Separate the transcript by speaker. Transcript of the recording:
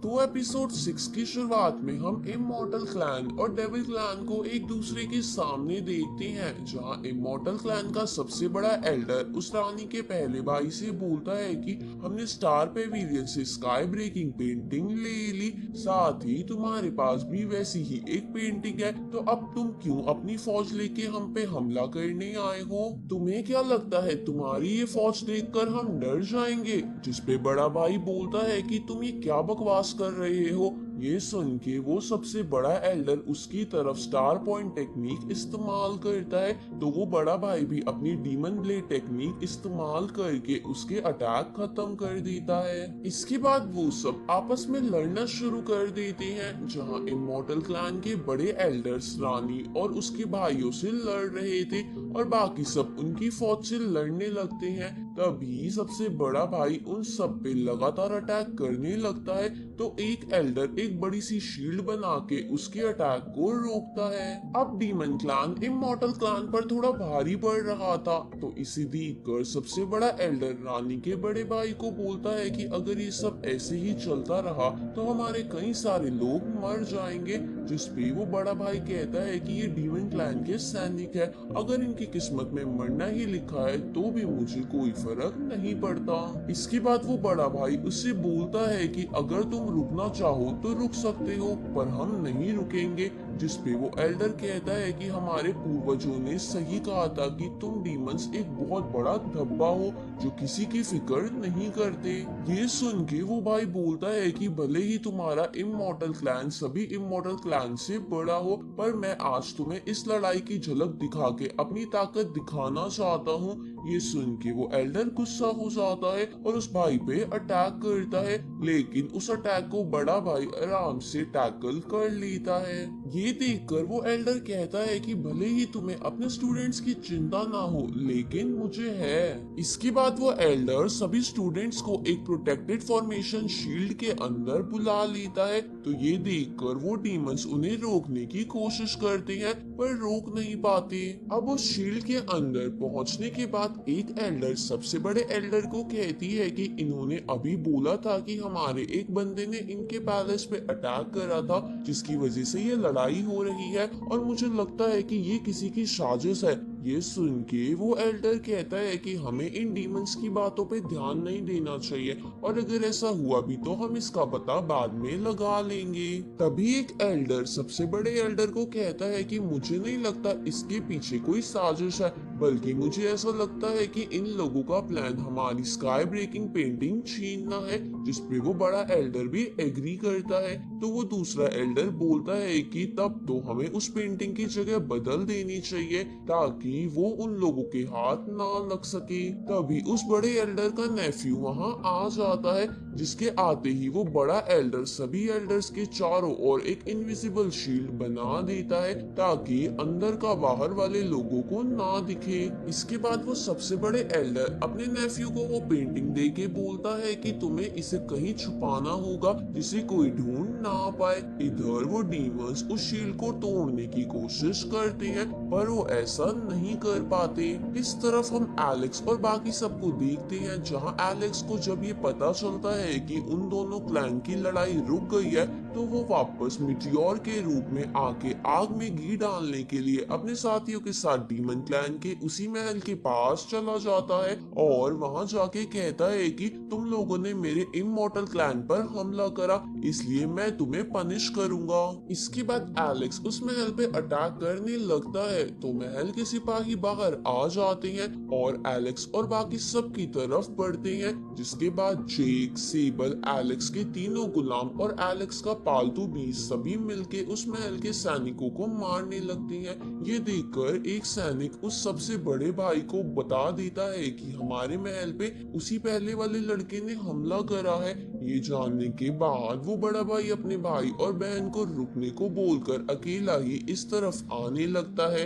Speaker 1: तो एपिसोड 6 की शुरुआत में हम इमॉर्टल क्लैन और डेविल क्लैन को एक दूसरे के सामने देखते हैं, जहां इमॉर्टल क्लैन का सबसे बड़ा एल्डर उस रानी के पहले भाई से बोलता है कि हमने स्टार पेविलियन से स्काई ब्रेकिंग पेंटिंग ले ली, साथ ही तुम्हारे पास भी वैसी ही एक पेंटिंग है, तो अब तुम क्यों अपनी फौज लेके हम पे हमला करने आए हो? तुम्हें क्या लगता है तुम्हारी ये फौज देखकर हम डर जाएंगे? जिस पे बड़ा भाई बोलता है कि तुम ये क्या बकवास कर रहे हो। ये सुन के वो सबसे बड़ा एल्डर उसकी तरफ स्टार पॉइंट टेक्निक इस्तेमाल करता है, तो वो बड़ा भाई भी अपनी डीमन ब्लेड टेक्निक इस्तेमाल करके उसके अटैक खत्म कर देता है। इसके बाद वो सब आपस में लड़ना शुरू कर देते हैं, जहां इमॉर्टल क्लैन के बड़े एल्डर्स रानी और उसके भाइयों से लड़ रहे थे और बाकी सब उनकी फौज से लड़ने लगते हैं। तभी सबसे बड़ा भाई उन सब पे लगातार अटैक करने लगता है, तो एक एल्डर एक बड़ी सी शील्ड बना के उसके अटैक को रोकता है। अब डीमन क्लैन इमॉर्टल क्लैन पर थोड़ा भारी पड़ रहा था, तो इसे देखकर सबसे बड़ा एल्डर रानी के बड़े भाई को बोलता है कि अगर ये सब ऐसे ही चलता रहा तो हमारे कई सारे लोग मर जाएंगे। जिस पे वो बड़ा भाई कहता है कि ये डीमन क्लैन के सैनिक है, अगर इनकी किस्मत में मरना ही लिखा है तो भी मुझे कोई फर्क नहीं पड़ता। इसके बाद वो बड़ा भाई उससे बोलता है कि अगर तुम रुकना चाहो तो रुक सकते हो, पर हम नहीं रुकेंगे। जिस पे वो एल्डर कहता है कि हमारे पूर्वजों ने सही कहा था कि तुम डीमंस एक बहुत बड़ा धब्बा हो जो किसी की फिक्र नहीं करते। ये सुन के वो भाई बोलता है कि भले ही तुम्हारा इमॉर्टल क्लैन सभी इमॉर्टल क्लैन से बड़ा हो, पर मैं आज तुम्हें इस लड़ाई की झलक दिखा के अपनी ताकत दिखाना चाहता हूँ। ये सुन के वो एल्डर गुस्सा हो जाता है और उस भाई पे अटैक करता है, लेकिन उस अटैक को बड़ा भाई आराम से टैकल कर लेता है। ये देखकर वो एल्डर कहता है कि भले ही तुम्हें अपने स्टूडेंट्स की चिंता ना हो, लेकिन मुझे है। इसके बाद वो एल्डर सभी स्टूडेंट्स को एक प्रोटेक्टेड फॉर्मेशन शील्ड के अंदर बुला लेता है, तो ये देखकर वो डीमंस उन्हें रोकने की कोशिश करते हैं पर रोक नहीं पाते। अब उस शील्ड के अंदर पहुंचने के बाद एक एल्डर सबसे बड़े एल्डर को कहती है कि इन्होंने अभी बोला था कि हमारे एक बंदे ने इनके पैलेस पे अटैक करा था, जिसकी वजह से ये लड़ाई हो रही है और मुझे लगता है कि ये किसी की साजिश है। ये सुन के वो एल्डर कहता है कि हमें इन डीमंस की बातों पे ध्यान नहीं देना चाहिए, और अगर ऐसा हुआ भी तो हम इसका पता बाद में लगा लेंगे। तभी एक एल्डर सबसे बड़े एल्डर को कहता है कि मुझे नहीं लगता इसके पीछे कोई साजिश है, बल्कि मुझे ऐसा लगता है कि इन लोगों का प्लान हमारी स्काई ब्रेकिंग पेंटिंग छीनना है। जिस पे वो बड़ा एल्डर भी एग्री करता है, तो वो दूसरा एल्डर बोलता है कि तब तो हमें उस पेंटिंग की जगह बदल देनी चाहिए ताकि वो उन लोगों के हाथ ना लग सके। तभी उस बड़े एल्डर का नेफ्यू वहां आ जाता है, जिसके आते ही वो बड़ा एल्डर सभी एल्डर्स के चारों ओर एक इनविजिबल शील्ड बना देता है ताकि अंदर का बाहर वाले लोगों को ना दिखे। इसके बाद वो सबसे बड़े एल्डर अपने नेफ्यू को वो पेंटिंग दे के बोलता है कि तुम्हें इसे कहीं छुपाना होगा जिसे कोई ढूंढ ना पाए। इधर वो डीमंस उस शील्ड को तोड़ने की कोशिश करते हैं, पर वो ऐसा नहीं कर पाते। इस तरफ हम एलेक्स और बाकी सबको देखते हैं, जहां एलेक्स को जब ये पता चलता है कि उन दोनों क्लैन की लड़ाई रुक गई है, तो वो वापस मिटियोर के रूप में आके आग में घी डालने के लिए अपने साथियों के साथ डीमन क्लैन के उसी महल के पास चला जाता है और वहां जाके कहता है कि तुम लोगों ने मेरे इमॉर्टल क्लैन पर हमला करा, इसलिए मैं तुम्हें पनिश करूंगा। इसके बाद एलेक्स उस महल पे अटैक करने लगता है, तो महल के सिपाही बाहर आ जाते हैं और एलेक्स और बाकी सब की तरफ बढ़ते हैं। जिसके बाद जेक, सेबल, एलेक्स के तीनों गुलाम और एलेक्स का पालतू भी सभी मिलके उस महल के सैनिकों को मारने लगते हैं। ये देखकर एक सैनिक उस सबसे बड़े भाई को बता देता है कि हमारे महल पे उसी पहले वाले लड़के ने हमला करा है। ये जानने के बाद वो बड़ा भाई अपने भाई और बहन को रुकने को बोलकर अकेला ही इस तरफ आने लगता है।